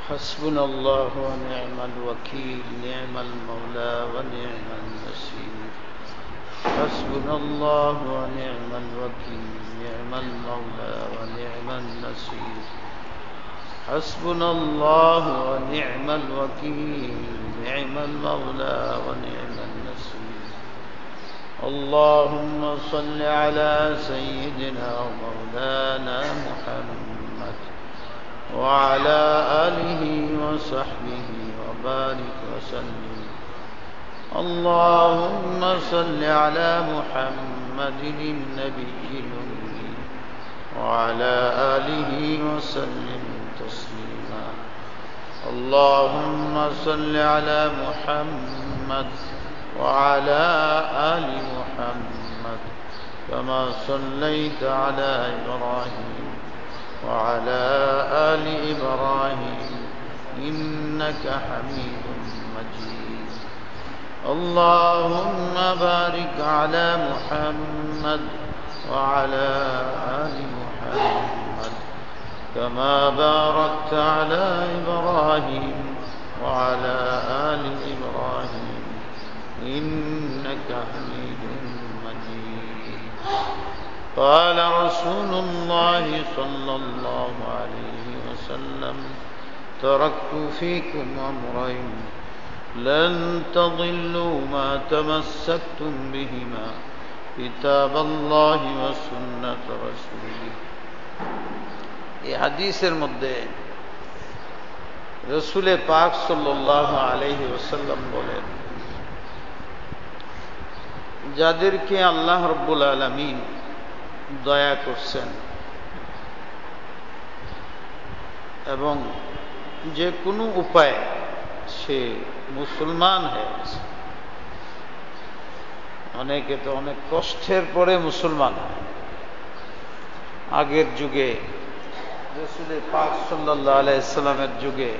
حسبنا الله ونعم الوكيل نعم المولى ونعم النصير حسبنا الله ونعم الوكيل نعم المولى ونعم النصير حسبنا الله ونعم الوكيل نعم المولى ونعم النصير اللهم صل على سيدنا ومولانا محمد وعلى آله وصحبه وبارك وسلم اللهم صل على محمد النبي الأمي وعلى آله وسلم تسليما اللهم صل على محمد وعلى آل محمد كما صليت على إبراهيم وعلى آل إبراهيم إنك حميد مجيد اللهم بارك على محمد وعلى آل محمد كما باركت على إبراهيم وعلى آل إبراهيم إنك حميد مجيد قال رسول الله صلى الله عليه وسلم تركت فيكم أمرين لن تضلوا ما تمسكتم بهما كتاب الله وسنة رسوله এই হাদিসের মধ্যে রাসূল পাক সাল্লাল্লাহু আলাইহি ওয়াসাল্লাম বলেন যাদেরকে আল্লাহ রাব্বুল আলামিন দয়া করছেন এবং যে কোনো উপায়ে সে মুসলমান হয়েছে অনেকে তো অনেক কষ্টের পরে মুসলমান হয় আগের যুগে রাসূল পাক সাল্লাল্লাহু আলাইহি সাল্লামের যুগে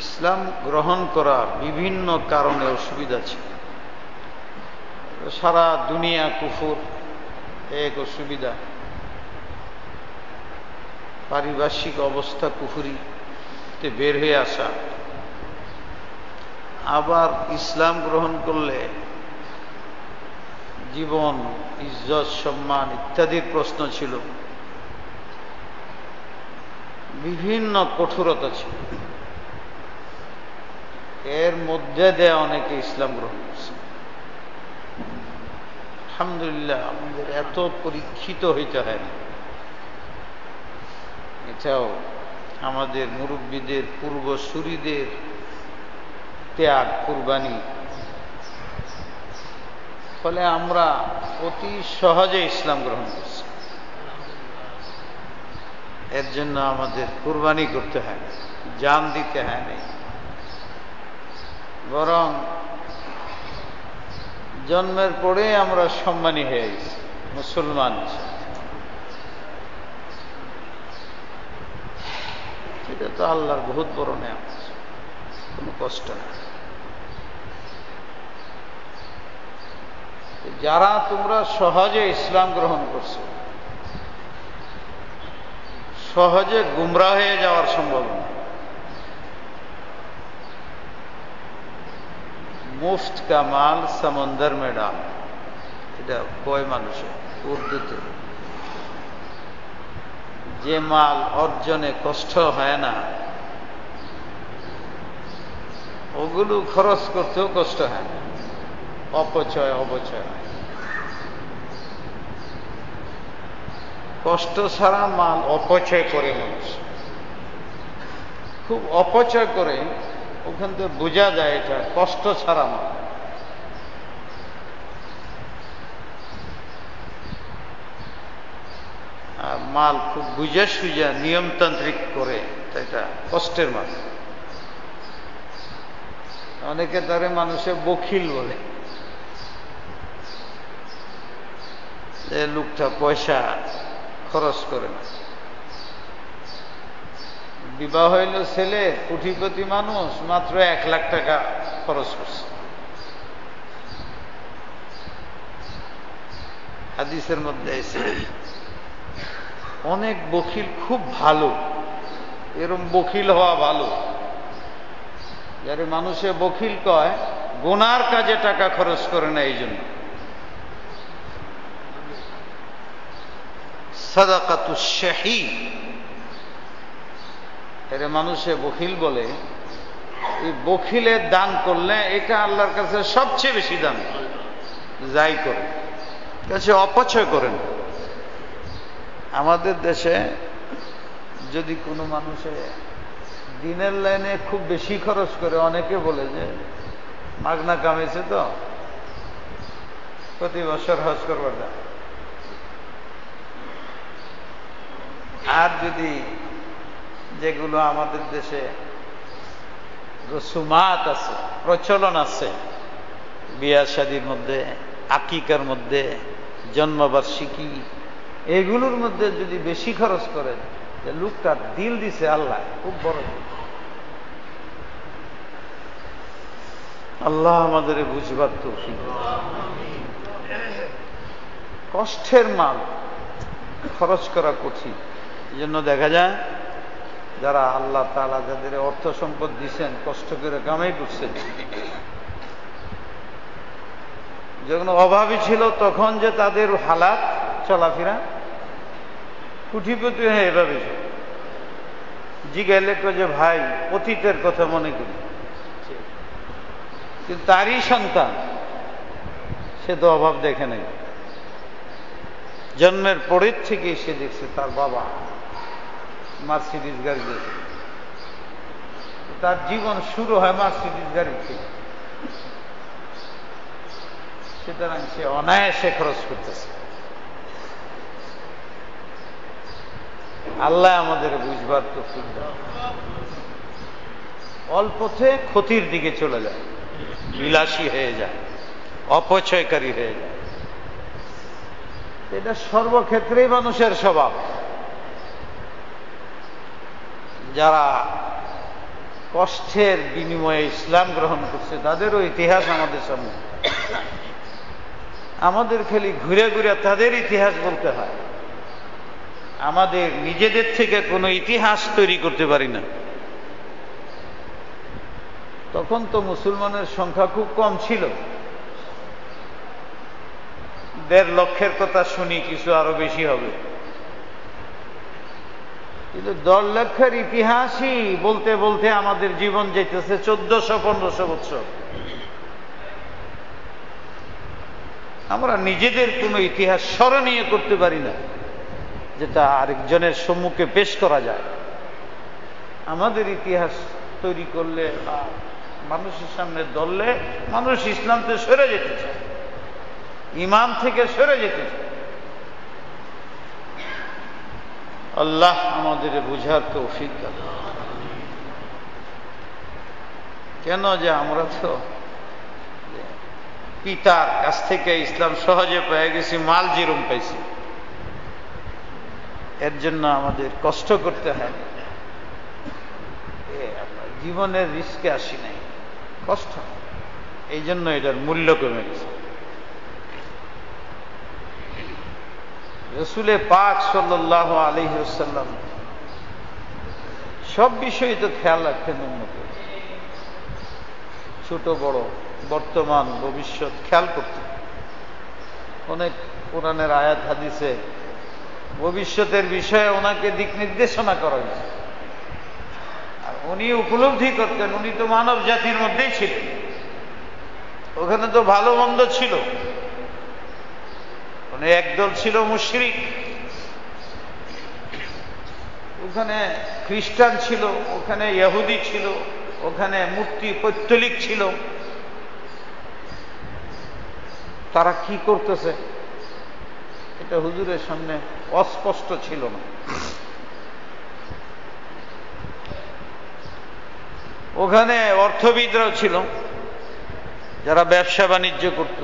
ইসলাম গ্রহণ করা বিভিন্ন কারণে অসুবিধা ছিল সারা দুনিয়া কুফর এক অসুবিধা পারিপার্শ্বিক অবস্থা কুফরিতে বের হয়ে আসা আবার ইসলাম গ্রহণ করলে জীবন ইজ্জত সম্মান ইত্যাদির প্রশ্ন ছিল বিভিন্ন কঠোরতা ছিল এর মধ্যে দিয়ে অনেকে ইসলাম গ্রহণ করছে আলহামদুলিল্লাহ আমাদের এত পরীক্ষিত হইতে হয় না এটাও আমাদের মুরব্বীদের পূর্বসূরীদের ত্যাগ কুরবানি ফলে আমরা অতি সহজে ইসলাম গ্রহণ করছি এর জন্য আমাদের কুরবানি করতে হয় না জান দিতে হয় না বরং জন্মের পরে আমরা সম্মানী হয়ে গেছি মুসলমান এটা তো আল্লাহর বহুত বড় নেয়ামত কোনো কষ্ট নেই যারা তোমরা সহজে ইসলাম গ্রহণ করছো সহজে গুমরা হয়ে যাওয়ার সম্ভাবনা মুফত কা মাল সমুন্দর মে ডাল এটা কয় মানুষে উর্দুতে যে মাল অর্জনে কষ্ট হয় না ওগুলো খরচ করতেও কষ্ট হয় না অপচয় কষ্ট ছাড়া মাল অপচয় করে মানুষ খুব অপচয় করে ওখান থেকে বোঝা যায় এটা কষ্ট ছাড়া মাল আর মাল খুব বুঝে সুঝা নিয়মতান্ত্রিক করে এটা কষ্টের মাল অনেকে তারে মানুষে বখিল বলে, যে লোকটা পয়সা খরচ করে না। বিবাহ হইল ছেলে, কোটিপতি মানুষ, মাত্র 1 লাখ টাকা খরচ করছে। হাদিসের মধ্যে এসে অনেক বখিল খুব ভালো, এরকম বখিল হওয়া ভালো। যারে মানুষে বখিল কয়, গুনার কাজে টাকা খরচ করে না, এই জন্য। সাদাকাতুশ শাহী, এর মানুষে বখিল বলে। এই বখিলের দান করলে এটা আল্লাহর কাছে সবচেয়ে বেশি দান, যাই করে কাছে অপচয় করেন। আমাদের দেশে যদি কোনো মানুষে দিনের লাইনে খুব বেশি খরচ করে, অনেকে বলে যে মাগনা কামেছে তো প্রতি বছর হজ করবার দাম। আর যদি যেগুলো আমাদের দেশে রসুমাত আছে, প্রচলন আছে, বিয়া শাদীর মধ্যে, আকিকার মধ্যে, জন্মবার্ষিকী, এগুলোর মধ্যে যদি বেশি খরচ করে, যে লোকটা দিল দিছে আল্লাহ, খুব বড় দিল। আল্লাহ আমাদের বুঝবার তৌফিক। কষ্টের মাল খরচ করা কঠিন। এই জন্য দেখা যায় যারা আল্লাহ তাআলা যাদের অর্থ সম্পদ দিচ্ছেন, কষ্ট করে কামাই করছেন, যখন অভাবী ছিল তখন যে তাদের হালাত চলাফেরা কুটিপতি হয়ে এভাবে জিজ্ঞাসা করে যে ভাই অতীতের কথা মনে করি, কিন্তু তারই সন্তান, সে তো অভাব দেখে নাই। জন্মের পরের থেকে সে দেখছে তার বাবা মার্সিডিজ গাড়ি দিয়েছে, তার জীবন শুরু হয় মার্সিডিজ গাড়ি থেকে। সুতরাং সে অনায়াসে খরচ করতেছে। আল্লাহ আমাদের বুঝবার তৌফিক দান। অল্পতে ক্ষতির দিকে চলে যায়, বিলাসী হয়ে যায়, অপচয়কারী হয়ে যায়। এটা সর্বক্ষেত্রেই মানুষের স্বভাব। যারা কষ্টের বিনিময়ে ইসলাম গ্রহণ করছে, তাদেরও ইতিহাস আমাদের সামনে। আমাদের খালি ঘুরে ঘুরে তাদের ইতিহাস বলতে হয়, আমাদের নিজেদের থেকে কোনো ইতিহাস তৈরি করতে পারি না। তখন তো মুসলমানের সংখ্যা খুব কম ছিল। 1.5 লক্ষের কথা শুনি, কিছু আরো বেশি হবে, কিন্তু 10 লক্ষের ইতিহাসই বলতে বলতে আমাদের জীবন যেতেছে 1400-1500 বছর। আমরা নিজেদের কোনো ইতিহাস স্মরণীয় করতে পারি না, যেটা আরেকজনের সম্মুখে পেশ করা যায়। আমাদের ইতিহাস তৈরি করলে, মানুষের সামনে ধরলে, মানুষ ইসলাম থেকে সরে যেতে চায়, ইমান থেকে সরে যেতে চায়। আল্লাহ আমাদের বুঝার তৌফিক দান। কেন যে আমরা তো পিতার কাছ থেকে ইসলাম সহজে পেয়ে গেছি, মাল জিরুম পাইছি, এর জন্য আমাদের কষ্ট করতে হয়। জীবনের রিস্কে আসি নাই, কষ্ট, এই জন্য এটার মূল্য কমে গেছে। রাসূলে পাক সাল্লাল্লাহু আলাইহি ওয়াসাল্লাম সব বিষয়ে তো খেয়াল রাখতেন, উম্মতের ছোট বড়, বর্তমান ভবিষ্যৎ খেয়াল করতেন। অনেক কোরআনের আয়াত হাদিসে ভবিষ্যতের বিষয়ে ওনাকে দিক নির্দেশনা করা হয়েছে। আর উনি উপলব্ধি করতেন, উনি তো মানব জাতির মধ্যেই ছিলেন, ওখানে তো ভালো মন্দ ছিল। ওখানে একদল ছিল মুশরিক, ওখানে খ্রিস্টান ছিল, ওখানে ইহুদি ছিল, ওখানে মূর্তি পৈত্তলিক ছিল। তারা কি করতেছে এটা হুজুরের সামনে অস্পষ্ট ছিল না। ওখানে অর্থবিদরাও ছিল, যারা ব্যবসা বাণিজ্য করত,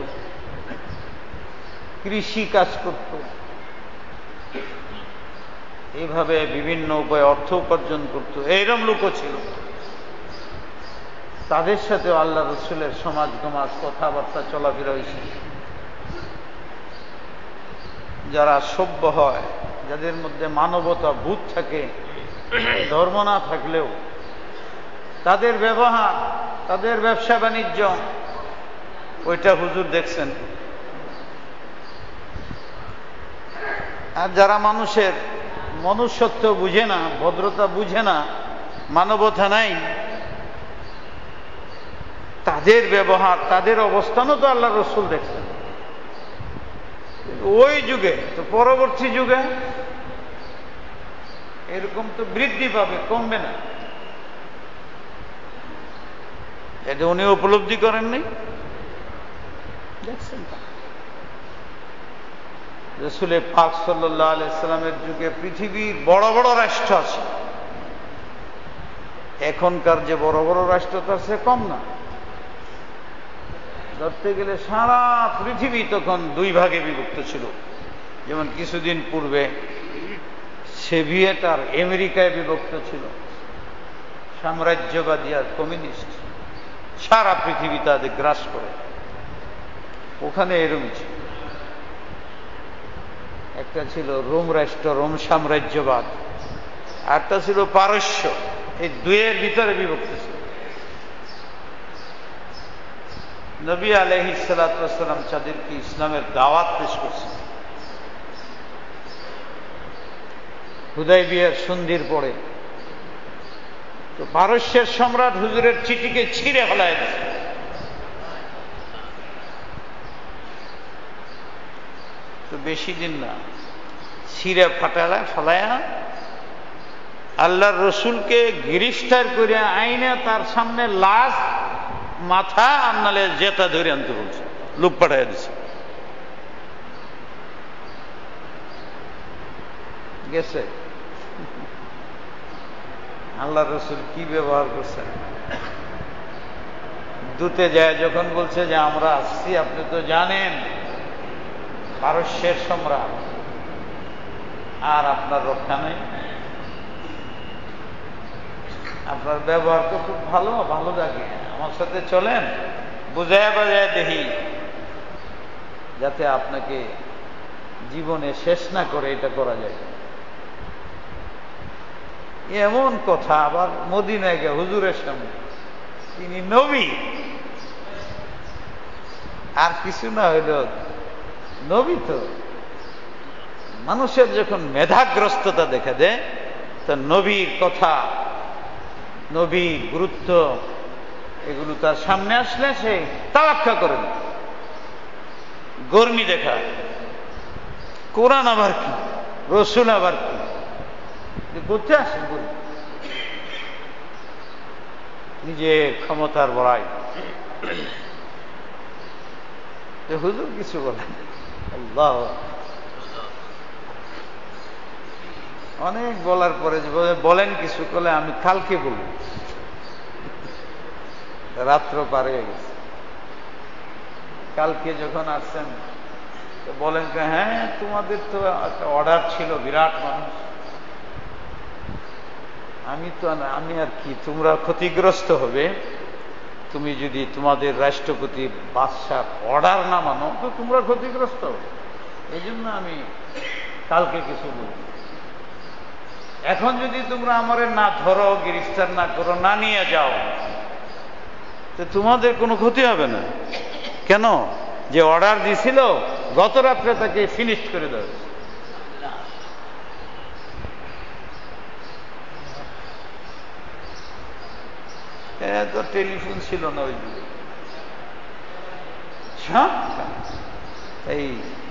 কৃষি কাজ করত, এইভাবে বিভিন্ন উপায়ে অর্থ উপার্জন করত, এইরকম লোকও ছিল। তাদের সাথে আল্লাহ রসুলের সমাজ সমাজ কথাবার্তা চলাফেরা হয়েছে। যারা সভ্য হয়, যাদের মধ্যে মানবতা বোধ থাকে, ধর্ম না থাকলেও তাদের ব্যবহার, তাদের ব্যবসা বাণিজ্য, ওইটা হুজুর দেখছেন। আর যারা মানুষের মনুষ্যত্ব বুঝে না, ভদ্রতা বুঝে না, মানবতা নাই, তাদের ব্যবহার, তাদের অবস্থানও তো আল্লাহ রসুল দেখছেন। ওই যুগে তো পরবর্তী যুগে এরকম তো বৃদ্ধি পাবে, কমবে না। এটা উনি উপলব্ধি করেননি, দেখছেন। রাসূল পাক সাল্লাল্লাহু আলাইহি সাল্লামের যুগে পৃথিবীর বড় বড় রাষ্ট্র আছে, এখনকার যে বড় বড় রাষ্ট্র তার সে কম না। ধরতে গেলে সারা পৃথিবী তখন দুই ভাগে বিভক্ত ছিল। যেমন কিছুদিন পূর্বে সোভিয়েত আর আমেরিকায় বিভক্ত ছিল, সাম্রাজ্যবাদী আর কমিউনিস্ট। সারা পৃথিবী তাদের গ্রাস করে। ওখানে এরকম ছিল। একটা ছিল রোম রাষ্ট্র, রোম সাম্রাজ্যবাদ, আরটা ছিল পারস্য। এই দুয়ের ভিতরে বিভক্ত ছিল। নবী আলাইহিস সালাতু ওয়াস সালাম তাদেরকে ইসলামের দাওয়াত পেশ করছেন। হুদাইবিয়ার সন্ধির পরে তো পারস্যের সম্রাট হুজুরের চিঠিকে ছিঁড়ে ফেলায় দিয়েছে। তো বেশি দিন না, ছিঁড়ে ফাটালা ফলায়া আল্লাহর রসুলকে গ্রেফতার করে আইনে তার সামনে লাশ, মাথা আর নালে জেতা ধরে আনতে বলছে, লোক পাঠাইয়া দিছে। গেছে আল্লাহ রসুল কি ব্যবহার করছেন। দূতে যায় যখন বলছে যে আমরা আসছি, আপনি তো জানেন পারস্যের সম্রাট, আর আপনার রক্ষা নেই। আপনার ব্যবহার তো খুব ভালো, ভালো লাগে, আমার সাথে চলেন, বুঝায় বাজায় দেখি, যাতে আপনাকে জীবনে শেষ না করে এটা করা যায়। এমন কথা আবার মদিনায় গিয়ে হুজুরের সামনে, তিনি নবী, আর কিছু না হইল নবী। তো মানুষের যখন মেধাগ্রস্ততা দেখা দেয়, তো নবীর কথা, নবীর গুরুত্ব, এগুলো তার সামনে আসলে সে তাওয়াক্কা করে না, গর্মি দেখা। কোরআন আবার কি, রসুল আবার কি, করতে আসে নিজের ক্ষমতার বড়াই। হুজুর কিছু বলেন, আল্লাহ অনেক বলার পরে বলেন কিছু করলে আমি কালকে বলব, রাত্র পার হয়ে গেছে। কালকে যখন আসছেন তো বলেন, হ্যাঁ তোমাদের তো একটা অর্ডার ছিল, বিরাট মানুষ, আমি আর কি, তোমরা ক্ষতিগ্রস্ত হবে, তুমি যদি তোমাদের রাষ্ট্রপতি বাদশার অর্ডার না মানো তো তোমরা ক্ষতিগ্রস্ত হবে, এই জন্য আমি কালকে কিছু বলব। এখন যদি তোমরা আমারে না ধরো, গ্রেফতার না করো, না নিয়ে যাও, তো তোমাদের কোনো ক্ষতি হবে না। কেন? যে অর্ডার দিছিল গত রাত্রে তাকে ফিনিশ করে দেওয়া। তো টেলিফোন ছিল না ওই যুগে। এই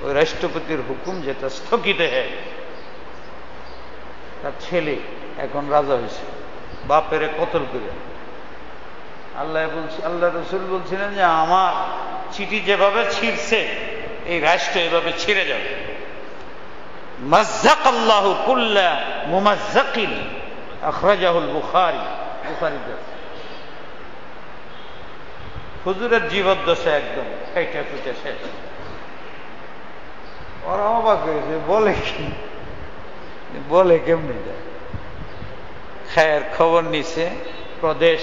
ওই রাষ্ট্রপতির হুকুম যেটা স্থগিত হয়ে গেছে, তার ছেলে এখন রাজা হয়েছে, বাপেরে কতল করে। আল্লাহ রসুল বলছিলেন যে আমার চিঠি যেভাবে ছিঁড়ছে এই রাষ্ট্র এভাবে ছিঁড়ে যাবে। মাজ্জাক আল্লাহু কুল্লা মুমাজ্জাকিন, আখরাজাহুল বুখারী। বুখারীতে হুজুরের জীবদ্দশা একদম খাইটা খুঁটে শেষ। ওরা অবাক হয়েছে, বলে কি, বলে কেমনি যায়। খায়ের খবর নিছে প্রদেশ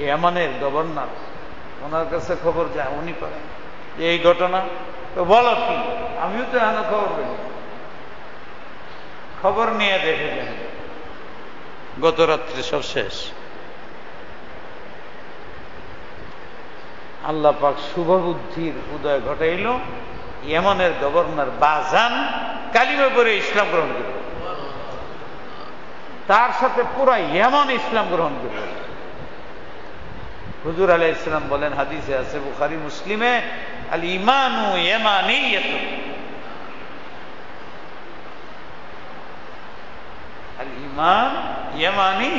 ইয়ামানের গভর্নর, ওনার কাছে খবর যায়, উনি করেন যে এই ঘটনা। তো বলো কি, আমিও তো এখনো খবর পেলাম। খবর নিয়ে দেখে যান গত রাত্রে সব শেষ। আল্লাহ পাক শুভ বুদ্ধির উদয় ঘটাইল, ইয়েমনের গভর্নর বাজান কালিমা পড়ে ইসলাম গ্রহণ করল। তার সাথে পুরা ইয়েমন ইসলাম গ্রহণ করল। হুজুর আলাইহিস সালাম বলেন, হাদিসে আছে বুখারী মুসলিমে, আল ঈমানু ইয়ামানিয়াতুন, আল ঈমান ইয়ামানি।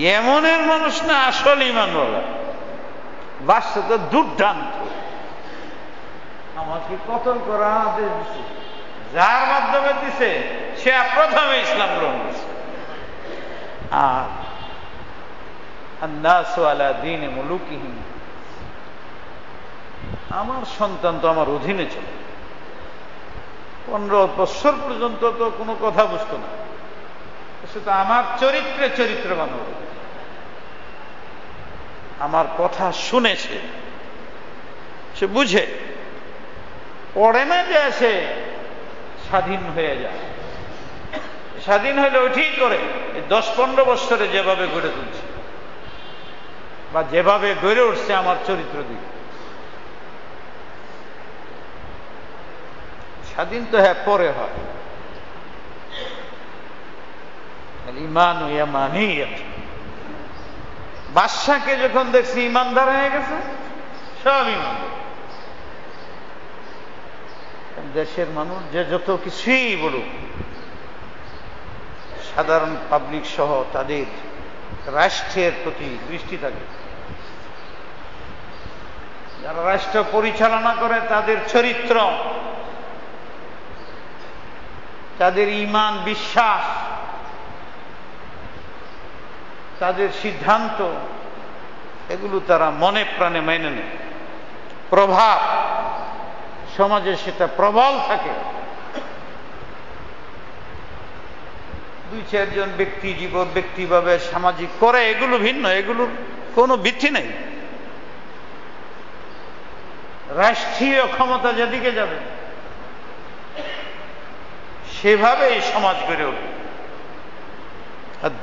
ইয়েমনের মানুষ না আসল ঈমান বলা, বাস্তব তো দুর্দান্ত। আমাকে কতল করা আদেশ দিছে, যার মাধ্যমে দিছে সে প্রথমে ইসলাম গ্রহণ করছে। আর আন্নাসু আলা দীনি মুলুকিহিম, আমার সন্তান তো আমার অধীনে চলে। 15 বছর পর্যন্ত তো কোনো কথা বুঝতো না, শুধু আমার চরিত্রে চরিত্রবান হবে, আমার কথা শুনেছে, সে বুঝে, পড়ে না যে সে স্বাধীন হয়ে যায়। স্বাধীন হলে ওইটাই করে 10-15 বছরে যেভাবে গড়ে তুলছে বা যেভাবে গড়ে উঠছে আমার চরিত্র দিকে। স্বাধীন তো হ্যাঁ পরে হয়। ঈমান ইয়ামানিয়াত, বাদশাকে যখন দেখছি ইমানদার হয়ে গেছে, সব ইমানদার। দেশের মানুষ যে যত কিছুই বলুক, সাধারণ পাবলিক সহ তাদের রাষ্ট্রের প্রতি দৃষ্টি থাকে। যারা রাষ্ট্র পরিচালনা করে তাদের চরিত্র, তাদের ঈমান বিশ্বাস, তাদের সিদ্ধান্ত, এগুলো তারা মনে প্রাণে মেনে নেয়। প্রভাব সমাজে সেটা প্রবল থাকে। 2-4 জন ব্যক্তি জীবন ব্যক্তিভাবে সামাজিক করে, এগুলো ভিন্ন, এগুলোর কোনো ভিত্তি নেই। রাষ্ট্রীয় ক্ষমতা যেদিকে যাবে সেভাবে এই সমাজ গড়ে উঠবে।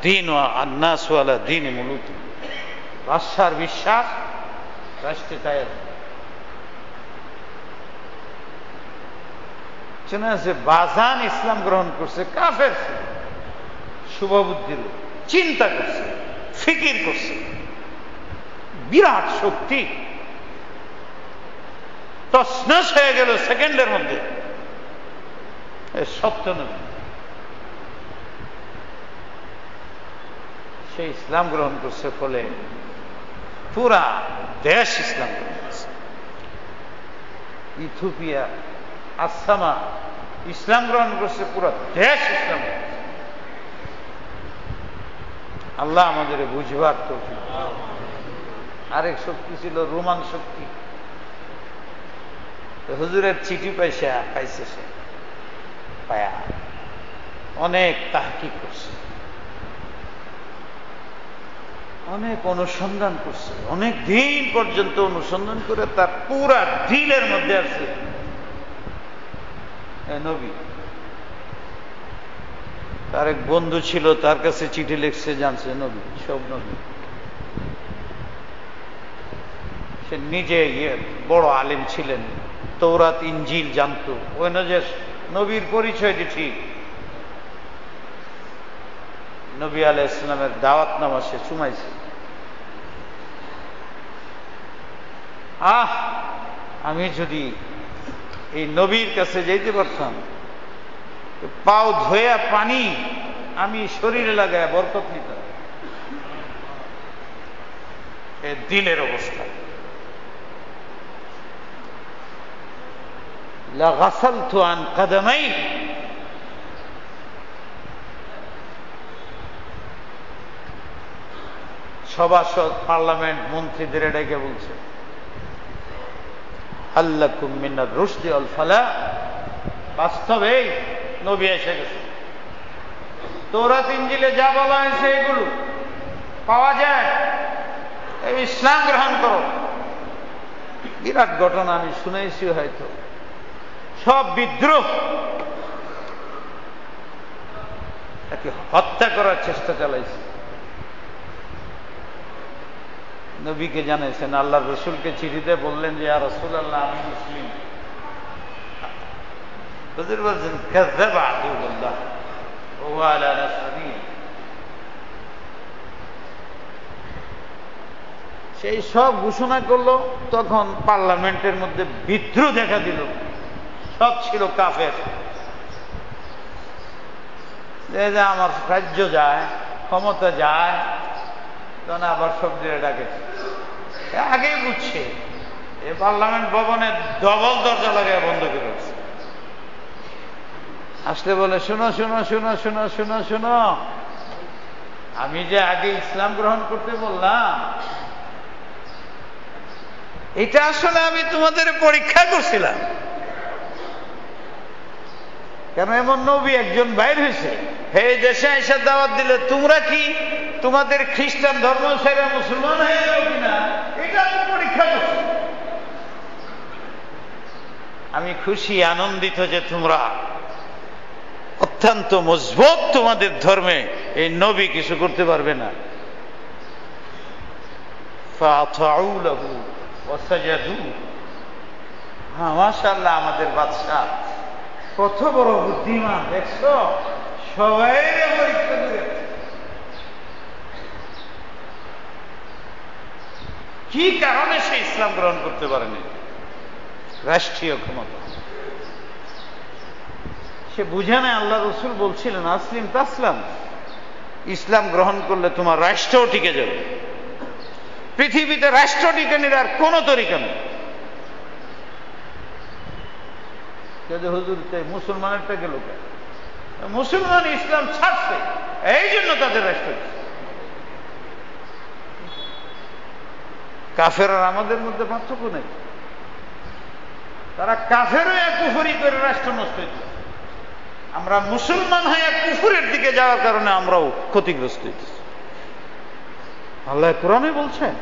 দ্বীন আন্নাসু আলা দীনি মুলুকিহিম, বাদশার বিশ্বাস রাষ্ট্রে তাই আছে। বাজান ইসলাম গ্রহণ করছে, কাফের ছিল, শুভবুদ্ধির চিন্তা করছে, ফিকির করছে, বিরাট শক্তি তছনছ হয়ে গেল সেকেন্ডের মধ্যে। সত্য নবী সে ইসলাম গ্রহণ করছে, ফলে পুরা দেশ ইসলাম গ্রহণ করছে। ইথিওপিয়া, আসামা ইসলাম গ্রহণ করছে, পুরা দেশ ইসলাম গ্রহণ করছে। আল্লাহ আমাদের বুঝবার তৌফিক। আরেক শক্তি ছিল রোমান শক্তি। হুজুরের চিঠি পাইছে সে, পায়া অনেক তাহকিক করছে, অনেক অনুসন্ধান করছে, অনেক দিন পর্যন্ত অনুসন্ধান করে তার পুরা দিলের মধ্যে আছে নবী। তার এক বন্ধু ছিল, তার কাছে চিঠি লিখছে, জানছে নবী, সব নবী। সে নিজে বড় আলেম ছিলেন, তৌরাত ইনজিল জানতো, ওই যে নবীর পরিচয়টি ঠিক। নবী আলাইহিস সালামের দাওয়াতনামা সে শুনাইছে। আমি যদি এই নবীর কাছে যেতে পারতাম, পাও ধোয়া পানি আমি শরীরে লাগায় বরকত নিতাম। দিলের অবস্থা, লাগাসালতু আন কাদামাই, সভাসদ, পার্লামেন্ট, মন্ত্রীদের ডেকে বলছে, হাল্লাকুম মিনার রুশদি ওয়াল ফালাহ, বাস্তবেই নবী এসে গেছে। তৌরাত ইনজিলে যা বলা হয়েছে এগুলো পাওয়া যায়, এই ইসলাম গ্রহণ করো। বিরাট ঘটনা আমি শুনেছি, হয়তো সব বিদ্রোহ, তাকে হত্যা করার চেষ্টা চালাইছে। নবীকে জানাইছেন, আল্লাহর রসুলকে চিঠিতে বললেন যে ইয়া রাসূলুল্লাহ, আমি মুসলিম। হুজুর বলছেন, কাযাবা আদুল্লাহ ওয়া আলা নাসরি। সেই সব ঘোষণা করলো, তখন পার্লামেন্টের মধ্যে বিদ্রোহ দেখা দিল। সব ছিল কাফের, যে আমার রাজ্য যায়, ক্ষমতা যায়, তখন আবার সব দিয়ে ডাকেছে। আগেই বুঝছে এই পার্লামেন্ট ভবনে ডবল দরজা লাগায় বন্ধ করে আছে। আসলে বলে, শুনো শুনো শুনো শুনো শুনো শুনো, আমি যে আগে ইসলাম গ্রহণ করতে বললাম, এটা আসলে আমি তোমাদের পরীক্ষা করছিলাম। কেন এমন নবী একজন বাইর হয়েছে, হে দেশে এসে দাওয়াত দিলে তোমরা কি তোমাদের খ্রিস্টান ধর্ম ছেড়ে মুসলমান হয়ে যাও কিনা, এটা আমি পরীক্ষা করছি। আমি খুশি আনন্দিত যে তোমরা অত্যন্ত মজবুত তোমাদের ধর্মে, এই নবী কিছু করতে পারবে না। ফাআতাউ লাহু ওয়া সাজাদু। হ্যাঁ, মাশাআল্লাহ, আমাদের বাদশাহ কত বড় বুদ্ধিমান, দেখছো, সবাই পরীক্ষা করে। কি কারণে সে ইসলাম গ্রহণ করতে পারেনি? রাষ্ট্রীয় ক্ষমতা। সে বুঝে না, আল্লাহ রসুল বলছিলেন আসলিম তাসলাম, ইসলাম গ্রহণ করলে তোমার রাষ্ট্রও টিকে যাবে। পৃথিবীতে রাষ্ট্র টিকে নিলে আর কোন তরিকা নেই। হুজুর মুসলমানেরটা গেল, মুসলমান ইসলাম ছাড়ছে, এই জন্য তাদের রাষ্ট্র। কাফের আর আমাদের মধ্যে পার্থক্য নেই। তারা কাফের হয়ে কুফরি করে রাষ্ট্র নষ্ট হইত, আমরা মুসলমান হয়ে কুফরের দিকে যাওয়ার কারণে আমরাও ক্ষতিগ্রস্ত হইতেছি। আল্লাহ কোরআনে বলছেন,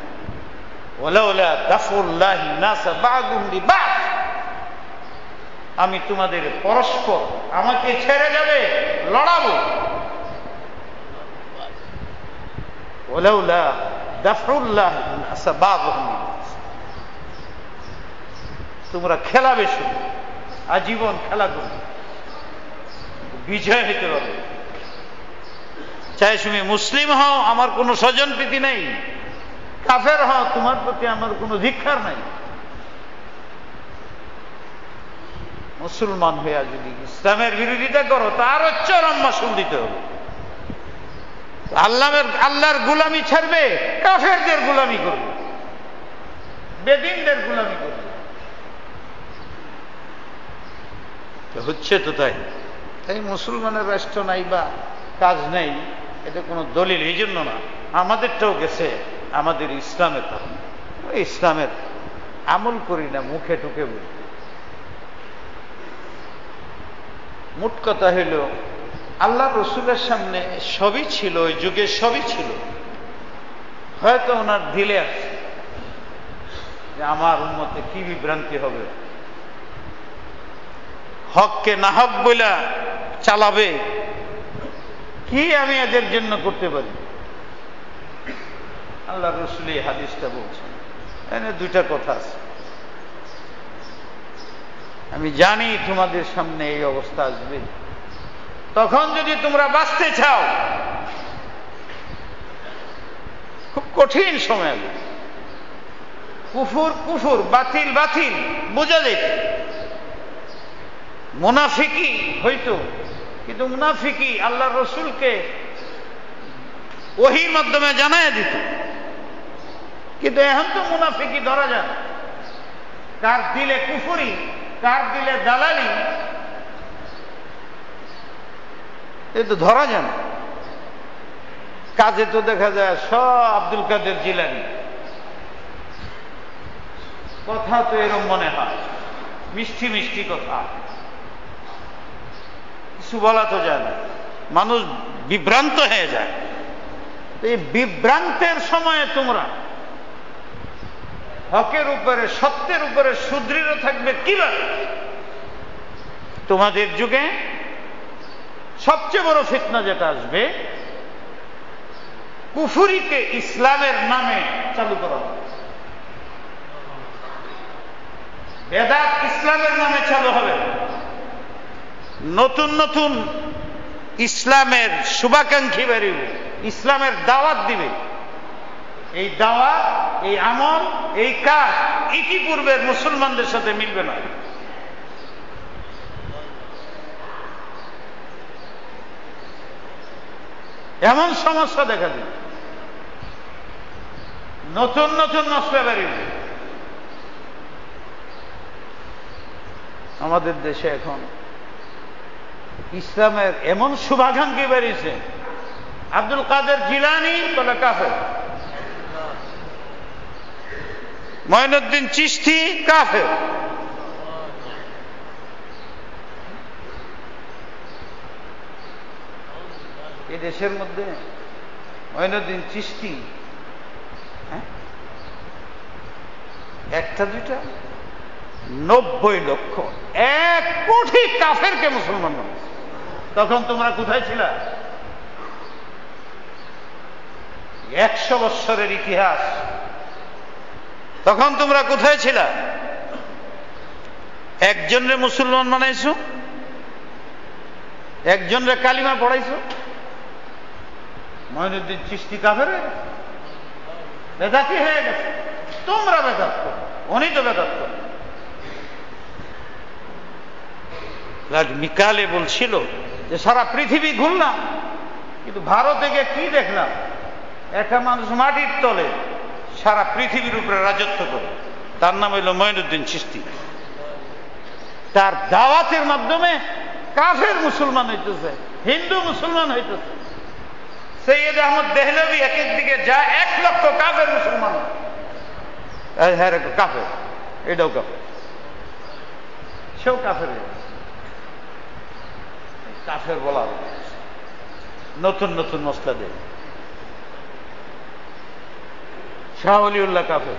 ওয়ালাউলা দাফুল্লাহি নাস বা'দুহুম লিবা'দ, আমি তোমাদের পরস্পর আমাকে ছেড়ে যাবে লড়াবো। ওয়ালাউলা দাফুল্লাহি নাস বা'দুহুম লিবা'দ, তোমরা খেলাবে, শুধু আজীবন খেলা করবে, বিজয় হইতে পারবে। চাই তুমি মুসলিম হও, আমার কোনো স্বজন প্রীতি নেই, কাফের হও, তোমার প্রতি আমার কোনো ধিক্কার নাই। মুসলমান হইয়া যদি ইসলামের বিরোধিতা করো, তারও চরম মাসুল দিতে হবে। আল্লাহর গুলামি ছাড়বে, কাফেরদের গুলামি করবে, বেদিনদের গুলামি করবে। হচ্ছে তো তাই। তাই মুসলমানের রাষ্ট্র নাই বা কাজ নেই, এটা কোনো দলিল এই জন্য না। আমাদেরটাও গেছে আমাদের ইসলামের কারণে। ইসলামের আমল করি না, মুখে টুকে বলি। মোট কথা হইল, আল্লাহ রসুলের সামনে সবই ছিল, ওই যুগে সবই ছিল। হয়তো ওনার দিলে আছে যে আমার উম্মতে কি বিভ্রান্তি হবে, হককে না হক বইলা চালাবে, কি আমি এদের জন্য করতে পারি। আল্লাহ রসুল এই হাদিসটা বলছেন। এখানে দুইটা কথা আছে। আমি জানি তোমাদের সামনে এই অবস্থা আসবে, তখন যদি তোমরা বাঁচতে চাও, খুব কঠিন সময় আসবে। কুফুর কুফুর, বাতিল বাতিল বোঝা যেত, মুনাফিকি হইতো, কিন্তু মুনাফিকি আল্লাহ রসুলকে ওহীর মাধ্যমে জানায় দিত। কিন্তু এখন তো মুনাফিকি ধরা যায়, কার দিলে কুফরি, কার দিলে দালালি, এ তো ধরা যায় না। কাজে তো দেখা যায় সব আব্দুল কাদের জিলানী। কথা তো এরকম মনে হয়, মিষ্টি মিষ্টি কথা, কিছু বলা তো যায় না, মানুষ বিভ্রান্ত হয়ে যায়। এই বিভ্রান্তের সময়ে তোমরা হকের উপরে, সত্যের উপরে সুদৃঢ় থাকবে কিভাবে? তোমাদের যুগে সবচেয়ে বড় ফিতনা যেটা আসবে, কুফুরিকে ইসলামের নামে চালু করা হবে। বেদাত ইসলামের নামে চালু হবে। নতুন নতুন ইসলামের শুভাকাঙ্ক্ষী বেরিয়ে ইসলামের দাওয়াত দিবে। এই দাওয়াত, এই আমল, এই কাজ ইতিপূর্বের মুসলমানদের সাথে মিলবে না। এমন সমস্যা দেখা দিবে, নতুন নতুন মশলা বেরিয়ে। আমাদের দেশে এখন ইসলামের এমন শুভাকাঙ্ক্ষী বেরিয়েছে, আব্দুল কাদের জিলানী বলে কাফের, মঈনুদ্দিন চিশতি কাফের। এই দেশের মধ্যে মঈনুদ্দিন চিশতি একটা দুইটা 90 লক্ষ 1 কোটি কাফেরকে মুসলমান বানাইছে। তখন তোমরা কোথায় ছিলা? 100 বৎসরের ইতিহাস, তখন তোমরা কোথায় ছিলা? একজনরে মুসলমান বানাইছো, একজনরে কালিমা পড়াইছো। মঈনুদ্দিন চিশতি কাফের বেদাতি হয়ে গেছে। তোমরা বেদাত করো, উনি তো বেদাত করো। মিকালে বলছিল যে সারা পৃথিবী ঘুরলাম, কিন্তু ভারতে গিয়ে কি দেখলাম? একটা মানুষ মাটির তলে সারা পৃথিবীর উপরে রাজত্ব করে, তার নাম হইল মঈনুদ্দিন চিশতি। তার দাওয়াতের মাধ্যমে কাফের মুসলমান হইতেছে, হিন্দু মুসলমান হইতেছে। সৈয়দ আহমদ দেহলভি একের দিকে যা 1 লক্ষ কাফের মুসলমান, হ্যাঁ কাফের, এটাও কাফের, সেও কাফের। কাফের বলা হবে, নতুন নতুন মশলা দেয়। শাহ ওলিউল্লাহ কাফের,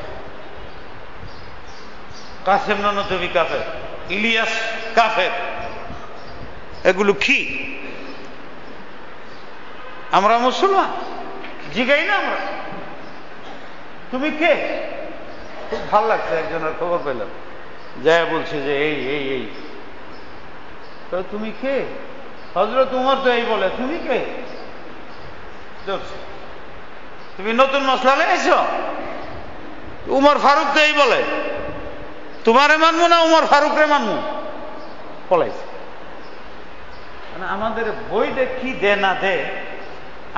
কাসেম ননতবি কাফের, ইলিয়াস কাফের। এগুলো কি? আমরা মুসলমান, জিগাই না আমরা তুমি কে? খুব ভালো লাগছে, একজনের খবর পেলাম, যায় বলছে যে এই এই এই, তো তুমি কে? হযরত উমর তো এই বলে, তুমি কে? তুমি নতুন মশলা লেগেছ? উমর ফারুক তো এই বলে, তোমারে মানবো না উমর ফারুকরে মানবো? পলাইছে। মানে আমাদের বইতে কি দে না দে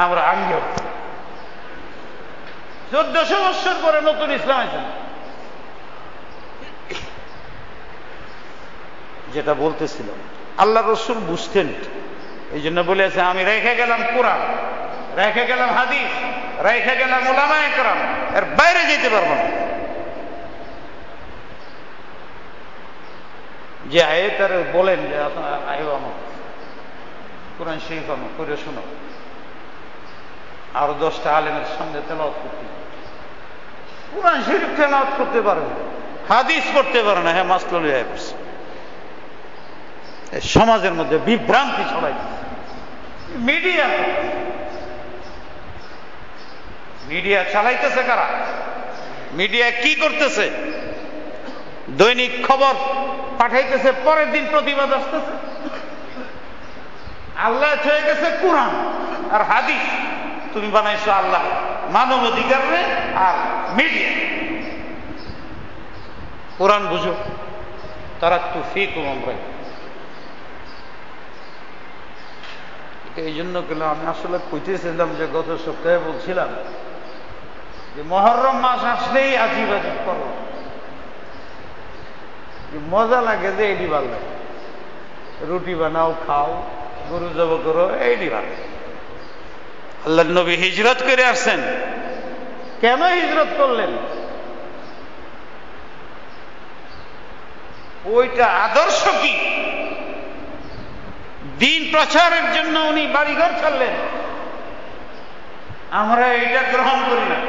আমরা আঙ্গিও। 1400 বছর পরে নতুন ইসলাম আছে। যেটা বলতেছিলাম, আল্লাহ রসুল বুঝতেন, এই জন্য বলেছে আমি রেখে গেলাম কোরআন, রেখে গেলাম হাদিস, রেখে গেলাম উলামায়ে কেরাম, এর বাইরে যেতে পারবো না। যে আয়াত বলেন যে আপনারা আয়ো আমার কোরআন শরীফ আমার করে শোনো, আরো 10টা আলেমের সামনে তেলাওয়াত করতে, কোরআন শরীফ তেলাওয়াত করতে পারবে, হাদিস করতে পারে না। হ্যাঁ, মাসলুল হয়ে পড়ছে। সমাজের মধ্যে বিভ্রান্তি ছড়াইছে মিডিয়া। মিডিয়া চালাইতেছে কারা? মিডিয়া কি করতেছে? দৈনিক খবর পাঠাইতেছে, পরের দিন প্রতিবাদ আসতেছে। আল্লাহ হয়ে গেছে কোরআন আর হাদিস, তুমি বানাইছো আল্লাহ মানব অধিকার আর মিডিয়া। কোরআন বুঝো, তারাক্তু ফীকুম আমরাইন। এই জন্য কেন আমি আসলে কইতেছিলাম যে গত সপ্তাহে বলছিলাম যে মুহররম মাস আসলেই আজিব আজিব করো, মজা লাগে যে এটি ভালো লাগে, রুটি বানাও, খাও, গরু জব করো, এইটি ভালো। আল্লাহর নবী হিজরত করে আসছেন। কেন হিজরত করলেন? ওইটা আদর্শ কি? দিন প্রচারের জন্য উনি বাড়িঘর ছাড়লেন। আমরা এটা গ্রহণ করি না।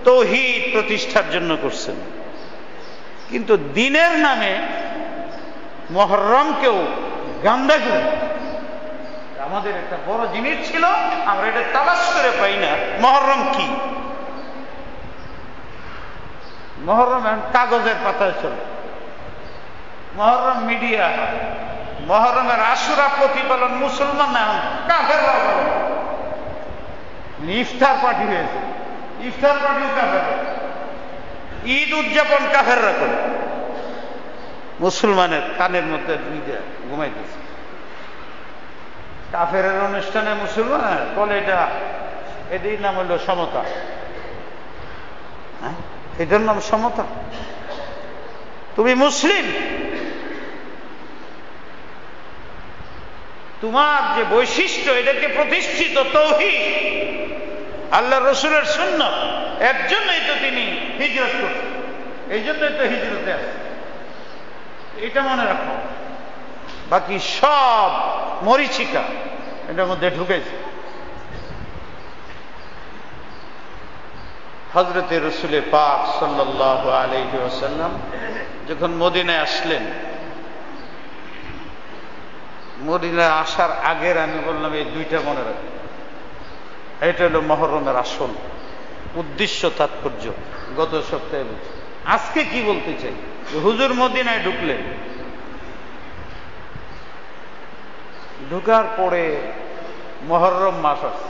তাওহীদ প্রতিষ্ঠার জন্য করছেন। কিন্তু দিনের নামে মুহররমকেও গান্দা করে, আমাদের একটা বড় জিনিস ছিল, আমরা এটা তালাশ করে পাই না। মুহররম কি? মুহররম এখন কাগজের পাতায় চলে। মুহররম মিডিয়া হয়। মুহররমের আশুরা প্রতিপালন মুসলমান না, এখন কাফেররা করে। ইফতার পার্টি হয়েছে, ইফতার পার্টিও কাফের। ঈদ উদযাপন কাফেররা করে। মুসলমানের কানের মধ্যে ঘুমাইতেছে। কাফের অনুষ্ঠানে মুসলমান বলে এটার নাম হলো সমতা। এটার নাম সমতা? তুমি মুসলিম, তোমার যে বৈশিষ্ট্য, এটাকে প্রতিষ্ঠিত তাওহীদ, আল্লাহ রসুলের সুন্নাত, এর জন্যই তো তিনি হিজরত করছেন। এই জন্যই তো হিজরতে আসছে। এটা মনে রাখো। বাকি সব মরিচিকা এটার মধ্যে ঢুকেছে। হযরতে রাসূল পাক সাল্লাল্লাহু আলাইহি ওয়াসাল্লাম যখন মদিনায় আসলেন, মদিনায় আসার আগের আমি বললাম এই দুইটা মনে রাখো। এটা হলো মুহররমের আসল উদ্দেশ্য, তাৎপর্য। গত সপ্তাহে বলছি। আজকে কি বলতে চাই, হুজুর মদিনায় ঢুকলেন, ঢুকার পরে মুহররম মাস আছে,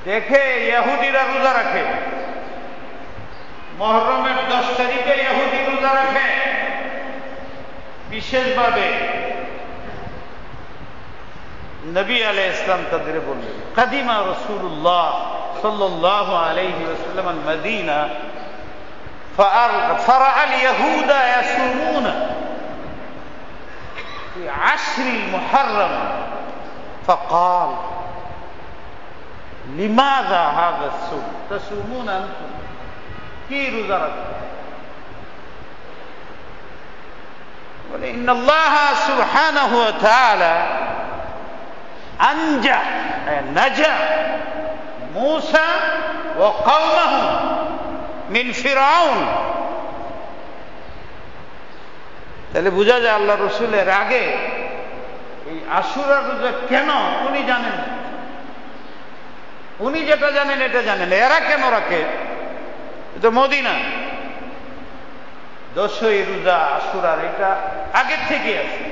দেখে ইহুদিরা রোজা রাখে। মুহররমের 10 তারিখে ইহুদি রোজা রাখে বিশেষভাবে। নবী আলাইহিস সালাম তাদের বললেন, কাদিমা রাসূলুল্লাহ সাল্লাল্লাহু আলাইহি ওয়াসাল্লাম আল মদিনা ফারাআ আল ইয়াহুদা ইয়াসুমুনা في عشر المحرم فقال لماذا هذا الصوم تصومون أنتم কি রোজা রাখেন? বলে إن الله سبحانه وتعالى نجا موسى وقومه من فرعون। তাহলে বোঝা যায় আল্লাহ রসুলের আগে এই আশুরা রোজা কেন উনি জানেন। উনি যেটা জানেন এটা জানেন। এরা কেন রাখে? এটা মদিনা। 10ই রোজা আশুরার এটা আগের থেকে আছে।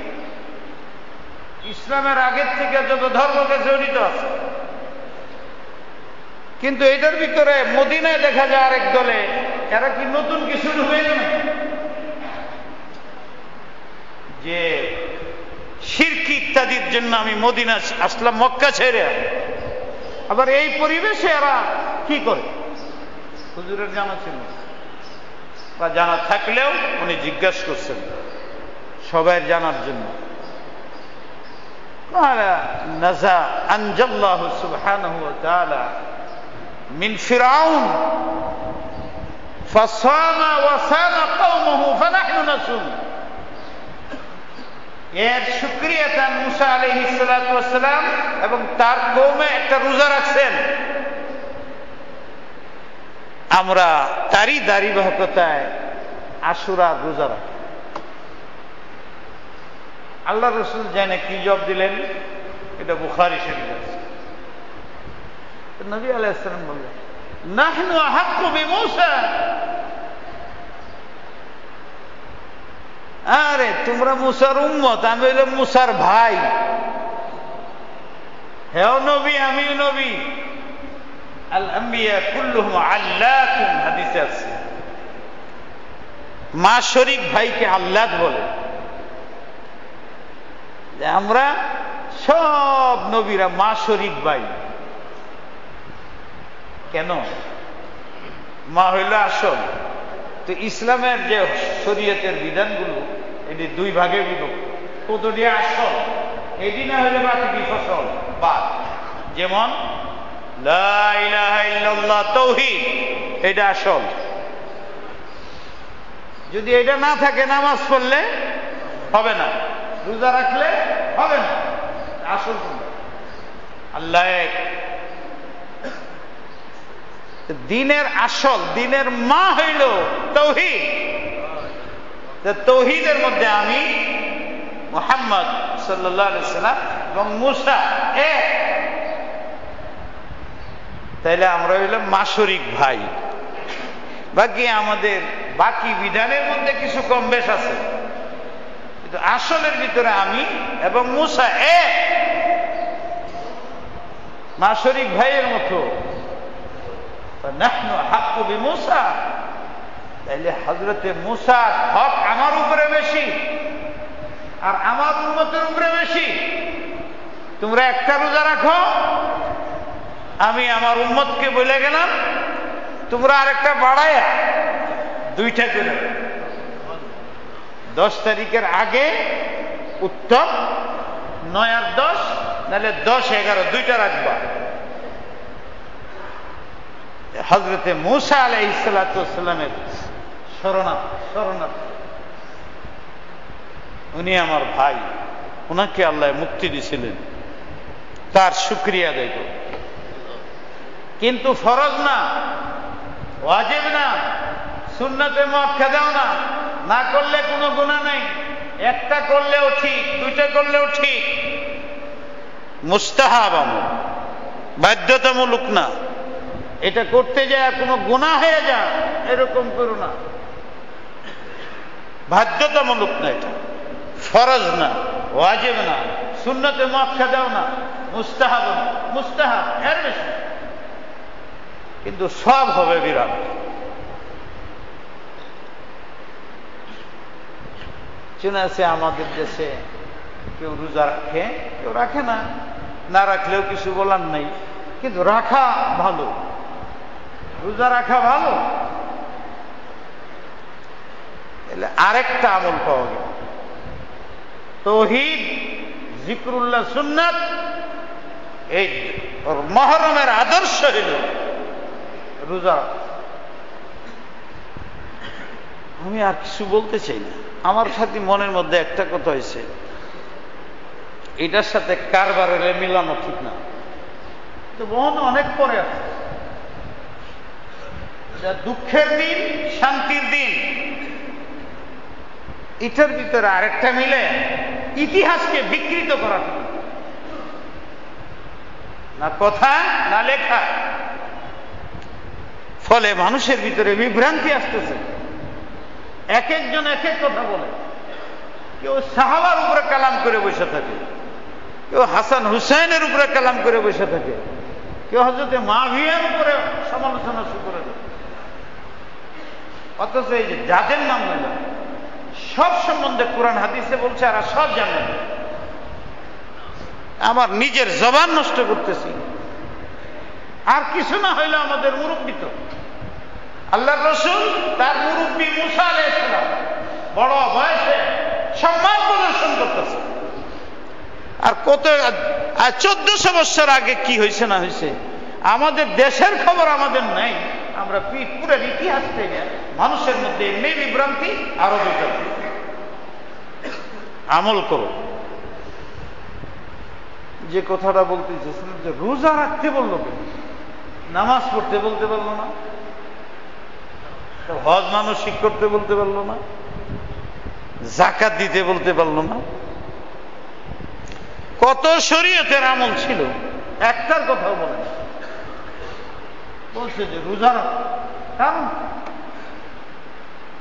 ইসলামের আগের থেকে যত ধর্মকে জড়িত আছে। কিন্তু এটার ভিতরে মদিনায় দেখা যায় আরেক দলে, এরা কি নতুন কিছু ঢুকে গেল যে শিরকি ইত্যাদির জন্য আমি মদিনা আসলাম মক্কা ছেড়ে। আবার এই পরিবেশে এরা কি করে? হুজুরের জানা ছিল বা জানা থাকলেও উনি জিজ্ঞাসা করছেন সবাই জানার জন্য। নাজা আনজাল্লাহু সুবহানাহু ওয়া তাআলা মিন ফিরাউন ফাসামা ওয়া সামা কওমুহু ফানাহনু নাসুম। এর শুকরিয়া তান মুসা আলাইহিস সালাতু ওয়াস সালাম এবং তার কওমে একটা রোজা রাখছেন। আমরা তারই ধারাবাহিকতায় আশুরা রোজা রাখি। আল্লাহ রসুল জানে কি জবাব দিলেন, এটা বুখারী শরীফে আছে। নবী আলাইহিস সালাম বললেন, নাহনু আহাক্কু বিমূসা। আরে তোমরা মুসার উম্মত, আমি হইলাম মুসার ভাই। হেও নবী, আমিও নবী। আল আম্বিয়া কুল্লুহুম আল্লাতুন, হাদিসে আছে। মা শরীক ভাইকে আল্লাত বলে। আমরা সব নবীরা মা শরীক ভাই। কেন? মা হইল আসল। তো ইসলামের যে শরীয়তের বিধানগুলো এটি 2 ভাগে বিভক্ত। কতটি আসল, এটি না হলে বাকি বিফসল বাদ। যেমন লা ইলাহা ইল্লাল্লাহ, তাওহীদ, এটা আসল। যদি এটা না থাকে নামাজ পড়লে হবে না, রোজা রাখলে হবে না। আসল কোনটা? আল্লাহ এক। দিনের আসল, দিনের মা হইল তাওহীদ। তাওহীদের মধ্যে আমি মুহাম্মদ সাল্লাল্লাহু আলাইহি সাল্লাম এবং মূসা এক। তাইলে আমরা হইলাম মাশরিক ভাই। বাকি আমাদের বাকি বিধানের মধ্যে কিছু কম বেশ আছে, কিন্তু আসলের ভিতরে আমি এবং মূসা এক, মাশরিক ভাইয়ের মতো। নাহনু হাক্কু বিমূসা, তাইলে হযরতে মূসার হক আমার উপরে বেশি আর আমার উম্মতের উপরে বেশি। তোমরা একটা রোজা রাখো, আমি আমার উম্মতকে বলে গেলাম তোমরা আরেকটা বাড়ায়া দুইটা করে 10 তারিখের আগে উত্তম, 9 আর 10, নাহলে 10, 11 দুইটা রাখবা। হযরতে মূসা আলাইহিস সালাতু ওয়াস সালামের শরণার্থী, উনি আমার ভাই, ওনাকে আল্লাহ মুক্তি দিয়েছিলেন, তার শুকরিয়া আদায় করো। কিন্তু ফরজ না, ওয়াজিব না, সুন্নতে মুআক্কাদাও না। না করলে কোনো গুনাহ নাই, একটা করলেও ঠিক, দুইটা করলেও ঠিক। মুস্তাহাব আমল, বাধ্যতামূলক না। এটা করতে যায় কোনো গুনাহ হয়ে যায় এরকম করো না। বাধ্যতামূলক না, এটা ফরজ না, ওয়াজিব না, সুন্নতে মুআক্কাদাও না, মুস্তাহাব না। মুস্তাহাব এর বেশি, কিন্তু সব হবে বিরাট। চেনা আছে আমাদের দেশে কেউ রোজা রাখে, কেউ রাখে না, না রাখলেও কিছু বলার নাই, কিন্তু রাখা ভালো, রোজা রাখা ভালো। আরেকটা আমল পাওয়া গেল, তাওহীদ, জিকরুল্লাহ, সুন্নাত। এই মুহররমের আদর্শ হইল রোজা। আমি আর কিছু বলতে চাই না, আমার সাথে মনের মধ্যে একটা কথা হয়েছে, এটার সাথে কারবারের মিলানো ঠিক না। তো বহু অনেক পরে আছে, দুঃখের দিন, শান্তির দিন, এটার ভিতরে আরেকটা মিলে ইতিহাসকে বিকৃত করা ঠিক না, কথা না লেখা। ফলে মানুষের ভিতরে বিভ্রান্তি আসতেছে, এক একজন এক এক কথা বলে। কেউ সাহাবার উপরে কালাম করে বসে থাকে, কেউ হাসান হুসাইনের উপরে কালাম করে বসে থাকে, কেউ হযরতে মুআবিয়ার উপরে সমালোচনা শুরু করে দেয়। অথচ এই যে যাদের নাম নেই, সব সম্বন্ধে কোরআন হাদিসে বলছে, আর সব জানে। আমার নিজের জবান নষ্ট করতেছি, আর কিছু না হইলে আমাদের মুরব্বী তো আল্লাহর রাসূল, তার মুরব্বী মূসা আলাইহিস সালাম বড় বয়সে সম্মান প্রদর্শন করতেছে। আর কত 1400 বছর আগে কি হয়েছে না হয়েছে আমাদের দেশের খবর আমাদের নাই। আমরা পুরো ইতিহাস থেকে মানুষের মধ্যে এমনি বিভ্রান্তি, আরো বিভ্রান্তি। আমল করো। যে কথাটা বলতে চেয়েছিলাম, যে রোজা রাখতে বললো কেন, নামাজ পড়তে বলতে পারলো না, হজ মানসিক করতে বলতে পারলো না, যাকাত দিতে বলতে পারলো না। কত শরীয়তের আমল ছিল, একটার কথাও বলে না। বলছে যে রোজা রাখ, কারণ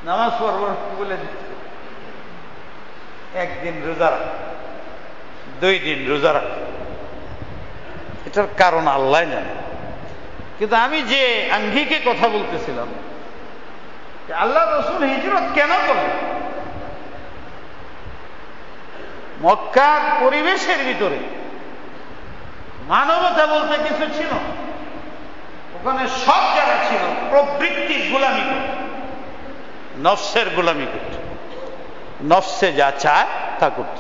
নামাজ পড়ব বলে দিচ্ছে, একদিন রোজা রাখ, 2 দিন রোজা রাখ। এটার কারণ আল্লাহ জানে। কিন্তু আমি যে আঙ্গিকে কথা বলতেছিলাম, আল্লাহ রাসূল হিজরত কেন করলেন? মক্কার পরিবেশের ভিতরে মানবতা বলতে কিছু ছিল, ওখানে সব যারা ছিল প্রবৃত্তির গোলামি করত, নফসের গোলামি করত, নফসে যা চায় তা করত।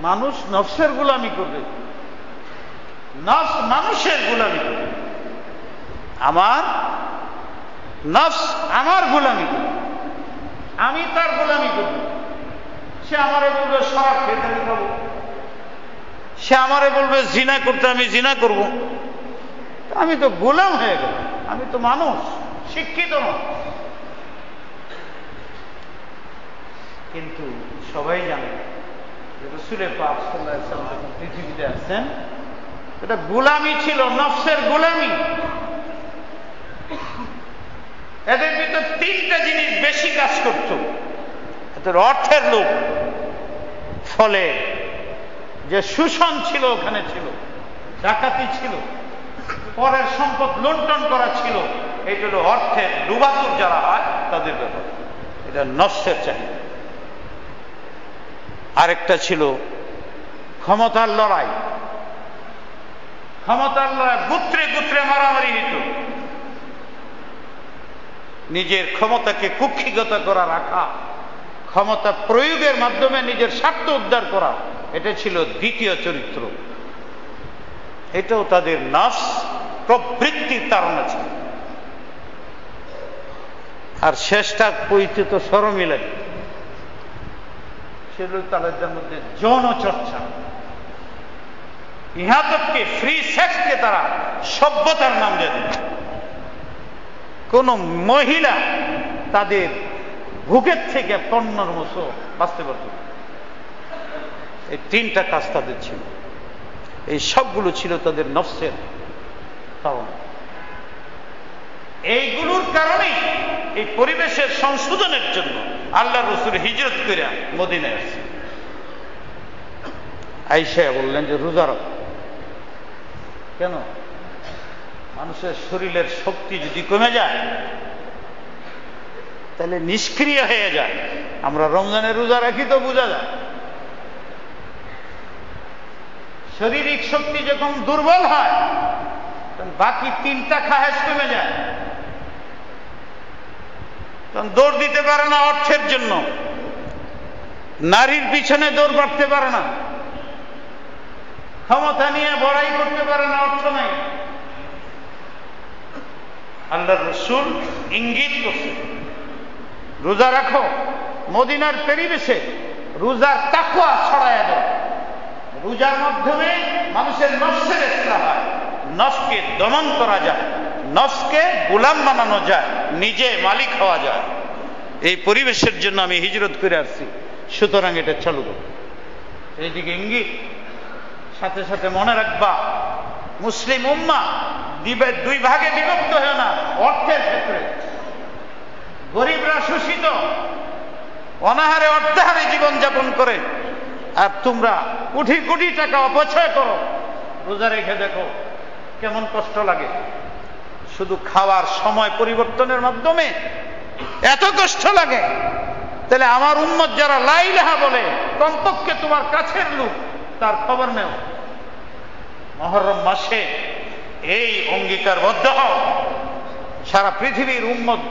মানুষ নফসের গোলামি করবে, নফস মানুষের গোলামি করবে। আমার নফস আমার গোলামি করবে, আমি তার গোলামি করব। সে আমারে বলবে শরাব খেতে আমি খাবো, সে আমারে বলবে জিনা করতে আমি জিনা করব। আমি তো গোলাম হয়ে গেলাম, আমি তো মানুষ, শিক্ষিত নয়। কিন্তু সবাই জানে রাসূল পাক সাল্লাল্লাহু আলাইহি ওয়াসাল্লাম যখন পৃথিবীতে আসেন, এটা গোলামি ছিল, নফসের গোলামি। এদের ভিতর তিনটা জিনিস বেশি কাজ করত। এদের অর্থের লোভ, ফলে যে শোষণ ছিল ওখানে ছিল, ডাকাতি ছিল, পরের সম্পদ লুণ্ঠন করা ছিল। এটা হলো অর্থের ডুবাতুর যারা হয় তাদের ব্যাপার, এটা নফসের চাহিদা। আরেকটা ছিল ক্ষমতার লড়াই, ক্ষমতার লড়াই, গুত্রে গুত্রে মারামারি হইত। নিজের ক্ষমতাকে কুক্ষিগত করা, রাখা, ক্ষমতা প্রয়োগের মাধ্যমে নিজের স্বার্থ উদ্ধার করা, এটা ছিল দ্বিতীয় চরিত্র। এটাও তাদের নফস প্রবৃত্তির তাড়না ছিল। আর শেষটা পইতে তো শরমই লাগে, সেগুলো তাদের মধ্যে যৌন চর্চা, ইহাতককে ফ্রি সেক্সকে তারা সভ্যতার নাম দিয়ে দিল। কোন মহিলা তাদের ভুকের থেকে পণ্যর মতো বাঁচতে পারত। এই তিনটা কাজ তাদের ছিল, এই সবগুলো ছিল তাদের নফসের কারণ। এইগুলোর কারণেই এই পরিবেশের সংশোধনের জন্য আল্লাহ রাসূল হিজরত করে মদিনায় আসছেন। আয়েশা বললেন যে রোজা রাখ। কেন? মানুষের শরীরের শক্তি যদি কমে যায় তাহলে নিষ্ক্রিয় হয়ে যায়। আমরা রমজানের রোজা রাখি তো বোঝা যায়, শারীরিক শক্তি যখন দুর্বল হয় তখন বাকি তিনটা খাহেশ কমে যায়, তখন দৌড় দিতে পারে না অর্থের জন্য, নারীর পিছনে দৌড় মারতে পারে না, ক্ষমতা নিয়ে বড়াই করতে পারে না, অর্থ নাই। আল্লাহর রাসূল ইঙ্গিত করছে রোজা রাখো, মদিনার পরিবেশে রোজার তাকওয়া ছড়ায়া দাও। রোজার মাধ্যমে মানুষের নফসের ইসলাহ হয়, নফসকে দমন করা যায়, নফসকে গোলাম বানানো যায়, নিজে মালিক হওয়া যায়। এই পরিবেশের জন্য আমি হিজরত করে আসছি, সুতরাং এটা চালু করো। এইদিকে ইঙ্গিত, সাথে সাথে মনে রাখবা মুসলিম উম্মাহ দুই ভাগে বিভক্ত হয় না। অর্থের ক্ষেত্রে গরিবরা শোষিত, অনাহারে অর্ধাহারে জীবনযাপন করে, আর তোমরা কোটি কোটি টাকা অপচয় করো। রোজা রেখে দেখো কেমন কষ্ট লাগে। শুধু খাওয়ার সময় পরিবর্তনের মাধ্যমে এত কষ্ট লাগে, তাহলে আমার উম্মত যারা লা ইলাহা বলে, কমপক্ষে তোমার কাছের লোক তার খবর নেও। মুহররম মাসে এই অঙ্গীকারবদ্ধ হও। সারা পৃথিবীর উম্মত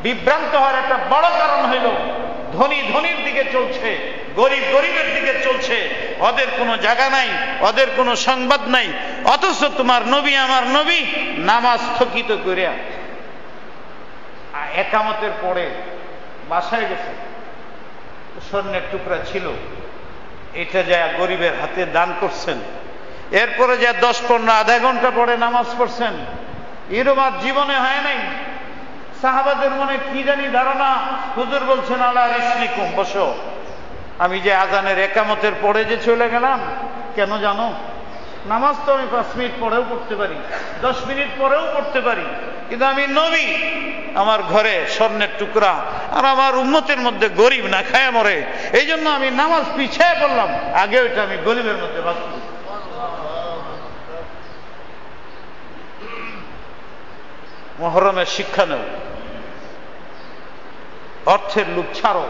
বিভ্রান্ত হওয়ার একটা বড় কারণ হইল ধনী ধনীর দিকে চলছে, গরিব গরিবের দিকে চলছে, ওদের কোনো জায়গা নাই, ওদের কোনো সংবাদ নাই। অথচ তোমার নবী আমার নবী নামাজ স্থগিত করিয়া একামতের পরে বাসায় গেছে, স্বর্ণের টুকরা ছিল, এটা যায় গরিবের হাতে দান করছেন। এরপরে যা 10-15 আধা ঘন্টা পরে নামাজ পড়ছেন। এরকম আর জীবনে হয় নাই। সাহাবাদের মনে কি জানি ধারণা, হুজুর বলছেন আলা রিসলিকুম, বসো। আমি যে আজানের একামতের পরে যে চলে গেলাম, কেন জানো? নামাজ তো আমি 5 মিনিট পরেও পড়তে পারি, 10 মিনিট পরেও পড়তে পারি, কিন্তু আমি নবী, আমার ঘরে স্বর্ণের টুকরা, আর আমার উম্মতের মধ্যে গরিব না খায় মরে, এই জন্য আমি নামাজ পিছিয়ে পড়লাম। আগে ওইটা আমি গরিবের মধ্যে বাঁচব। মুহররমের শিক্ষা নেও, অর্থের লোভ ছাড়ো।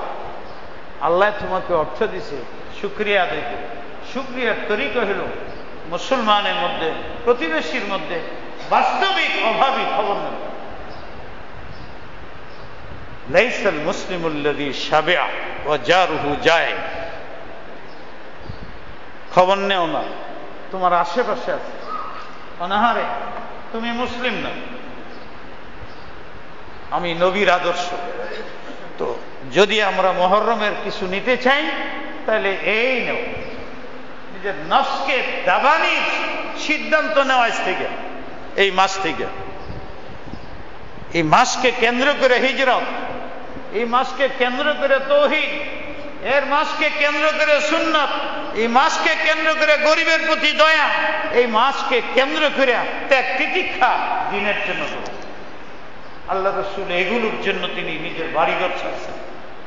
আল্লাহ তোমাকে অর্থ দিছে, শুকরিয়া আদায় করো। শুকরিয়ার তরিকা হলো মুসলমানের মধ্যে, প্রতিবেশীর মধ্যে বাস্তবিক অভাবী খবর নেব। লাইসাল মুসলিমুল্লাযী শাবিআ ওয়া জারুহু জায়। খবর নেও না, তোমার আশেপাশে আছে, অনাহারে, তুমি মুসলিম না। আমি নবীর আদর্শ। তো যদি আমরা মুহররমের কিছু নিতে চাই তাহলে এই নেও, নিজের নফসকে দাবানির সিদ্ধান্ত নেওয়া থেকে, এই মাস থেকে। এই মাসকে কেন্দ্র করে হিজরত, এই মাসকে কেন্দ্র করে তাওহীদ, এর মাসকে কেন্দ্র করে সুন্নাত, এই মাসকে কেন্দ্র করে গরিবের প্রতি দয়া, এই মাসকে কেন্দ্র করে ত্যাগ তিতিক্ষা দিনের জন্য। আল্লাহ রাসূল এগুলোর জন্য তিনি নিজের বাড়িঘর ছাড়ছেন,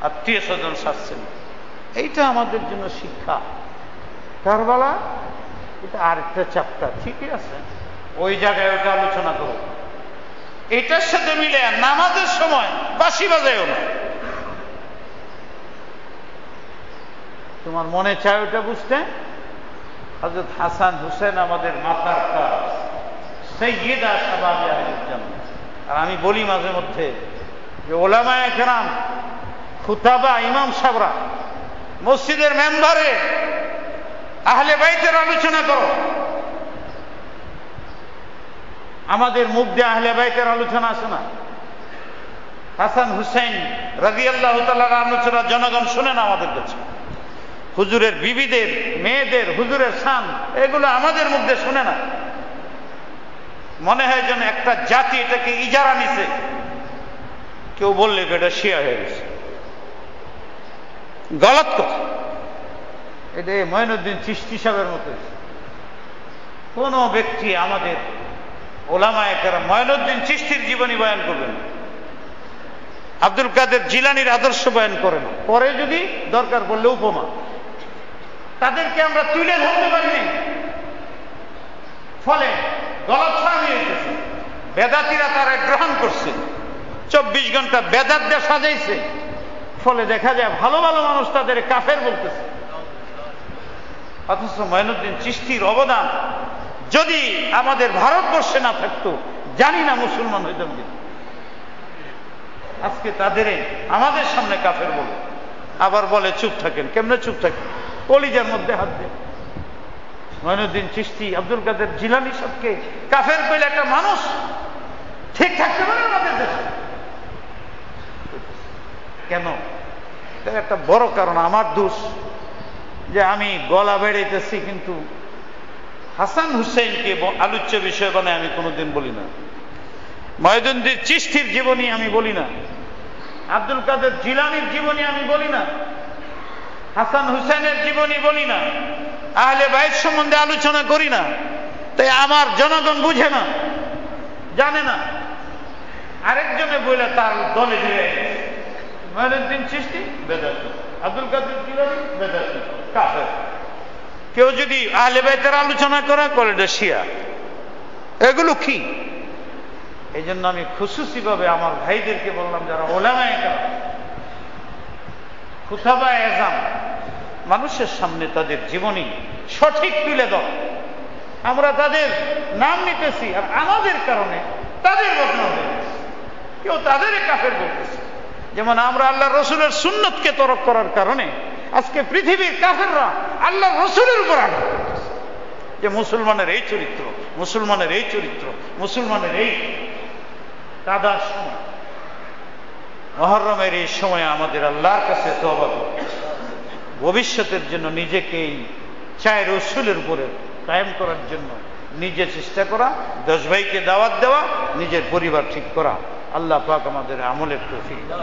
আত্মীয় স্বজন ছাড়ছেন। এইটা আমাদের জন্য শিক্ষা। কারবালা এটা আরেকটা চ্যাপ্টার, ঠিকই আছে, ওই জায়গায় ওটা আলোচনা করব। এটার সাথে মিলে নামাজের সময় বাঁশি বাজায়ও না। তোমার মনে চায় ওটা বুঝতে? হযরত হাসান হুসেন আমাদের মাথার তাজ, সাইয়্যিদা শাবাবে আহলিল জান্নাহ। আর আমি বলি মাঝে মধ্যে যে ওলামায়ে কেরাম, খুতাবা, ইমাম সাহেবরা মসজিদের মেম্বারে আহলে বাইতের আলোচনা করো। আমাদের মুখ দিয়ে আহলে বাইতের আলোচনা আসে না। হাসান হুসেন রাদিয়াল্লাহু তাআলার আলোচনা জনগণ শুনে না আমাদের কাছে। হুজুরের বিবিদের, মেয়েদের, হুজুরের শান, এগুলো আমাদের মুখ দিয়ে শুনে না। মনে হয় যেন একটা জাতি এটাকে ইজারা নিছে। কেউ বললে এটা শিয়া হয়ে গেছে, গলত কথা। এটা মঈনুদ্দিন চিশতি সাহেবের মতো। কোন ব্যক্তি আমাদের ওলামায়ে কেরাম মঈনুদ্দিন চিশতির জীবনী বয়ান করবেন, আব্দুল কাদের জিলানীর আদর্শ বয়ান করে না, পরে যদি দরকার পড়লে উপমা। তাদেরকে আমরা তুলে ধরতে পারিনি, ফলে গলতফাহমি হইতেছে। বেদাতিরা তারা গ্রহণ করছে, 24 ঘন্টা বেদাত দিয়ে সাজাইছে, ফলে দেখা যায় ভালো ভালো মানুষ তাদের কাফের বলতেছে। অথচ মঈনুদ্দিন চিশতির অবদান যদি আমাদের ভারতবর্ষে না থাকতো, জানি না মুসলমান হইতাম কিনা। আজকে তাদের আমাদের সামনে কাফের বলে, আবার বলে চুপ থাকেন। কেমনে চুপ থাকেন? কলিজার মধ্যে হাত দেন। মঈনুদ্দিন চিশতি, আব্দুল কাদের জিলানী সবকে কাফের কইলে একটা মানুষ ঠিক থাকতে পারে আমাদের দেশে? কেন? এর একটা বড় কারণ আমার দোষ, যে আমি গলা বেড়াইতেছি, কিন্তু হাসান হুসেনকে আলোচ্য বিষয় বানায় আমি কোনোদিন বলি না। মঈনুদ্দিন চিশতির জীবনী আমি বলি না, আব্দুল কাদের জিলানীর জীবনী আমি বলি না, হাসান হুসেনের জীবনী বলি না, আহলে বাইত সম্বন্ধে আলোচনা করি না। তাই আমার জনগণ বুঝে না, জানে না। আরেকজনে বলে তার দলে দিয়ে মঈনুদ্দিন চিশতি বেদাতি, আব্দুল কাদের জিলানী বেদাতি, কাফের। কেউ যদি আহলে বাইতের আলোচনা করে এটা শিয়া। এগুলো কি? এই জন্য আমি খুশুসি ভাবে আমার ভাইদেরকে বললাম, যারা ওলামায়ে কেরাম, খুতাবায়ে আযম, মানুষের সামনে তাদের জীবনী সঠিক তুলে দাও। আমরা তাদের নাম নিতেছি, আর আমাদের কারণে তাদের বদনাম হয়ে গেছে। কেউ তাদের কাফের বলতেছে। যেমন আমরা আল্লাহ রসুলের সুন্নতকে তরক করার কারণে আজকে পৃথিবীর কাফেররা আল্লাহ রসুলের উপর আঘাত করতেছে, যে মুসলমানের এই চরিত্র, মুসলমানের এই চরিত্র, মুসলমানের এই। কাদার সময়, মুহররমের এই সময় আমাদের আল্লাহর কাছে তওবা করতে, ভবিষ্যতের জন্য নিজেকে এই চায়ের রসুলের উপরে কায়েম করার জন্য নিজে চেষ্টা করা, 10 ভাইকে দাওয়াত দেওয়া, নিজের পরিবার ঠিক করা। আল্লাহ পাক আমাদের আমলের তৌফিক দান।